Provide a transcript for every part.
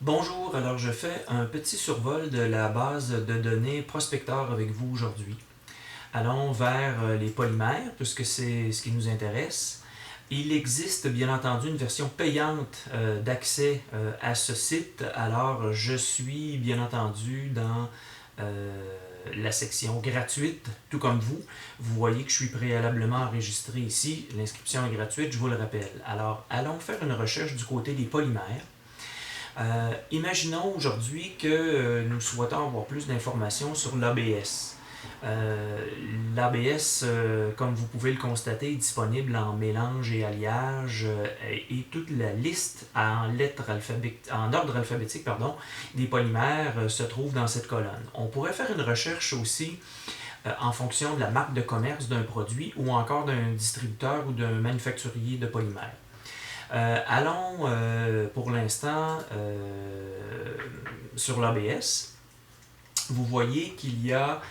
Bonjour, alors je fais un petit survol de la base de données Prospector avec vous aujourd'hui. Allons vers les polymères, puisque c'est ce qui nous intéresse. Il existe bien entendu une version payante d'accès à ce site, alors je suis bien entendu dans la section gratuite, tout comme vous. Vous voyez que je suis préalablement enregistré ici, l'inscription est gratuite, je vous le rappelle. Alors allons faire une recherche du côté des polymères. Imaginons aujourd'hui que nous souhaitons avoir plus d'informations sur l'ABS. L'ABS, comme vous pouvez le constater, est disponible en mélange et alliage et toute la liste en ordre alphabétique des polymères se trouve dans cette colonne. On pourrait faire une recherche aussi en fonction de la marque de commerce d'un produit ou encore d'un distributeur ou d'un manufacturier de polymères. Allons pour l'instant sur l'ABS. Vous voyez qu'il y a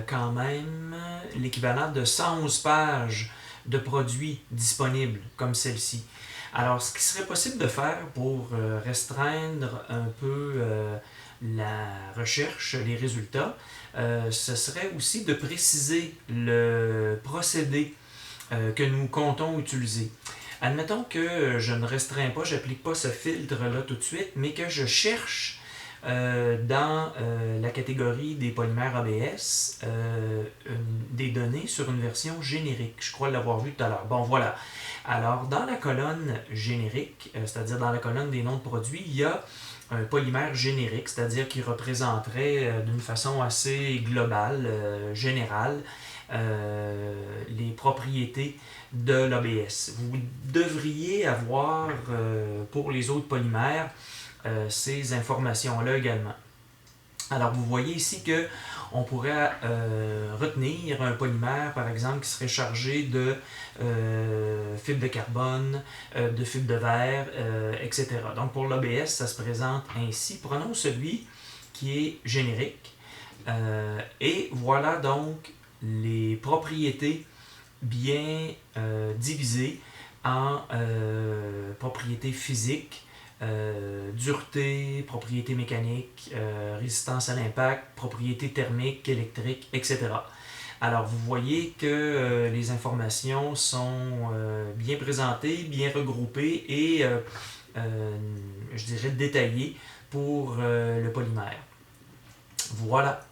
quand même l'équivalent de 111 pages de produits disponibles comme celle-ci. Alors, ce qui serait possible de faire pour restreindre un peu la recherche, les résultats, ce serait aussi de préciser le procédé que nous comptons utiliser. Admettons que je ne restreins pas, je n'applique pas ce filtre-là tout de suite, mais que je cherche dans la catégorie des polymères ABS des données sur une version générique. Je crois l'avoir vu tout à l'heure. Bon, voilà. Alors, dans la colonne générique, c'est-à-dire dans la colonne des noms de produits, il y a un polymère générique, c'est-à-dire qui représenterait d'une façon assez globale, générale, les propriétés de l'ABS. Vous devriez avoir pour les autres polymères ces informations-là également. Alors vous voyez ici que on pourrait retenir un polymère, par exemple, qui serait chargé de fibres de carbone, de fibres de verre, etc. Donc pour l'ABS, ça se présente ainsi. Prenons celui qui est générique. Et voilà donc les propriétés bien divisées en propriétés physiques, dureté, propriétés mécaniques, résistance à l'impact, propriétés thermiques, électriques, etc. Alors vous voyez que les informations sont bien présentées, bien regroupées et je dirais détaillées pour le polymère. Voilà.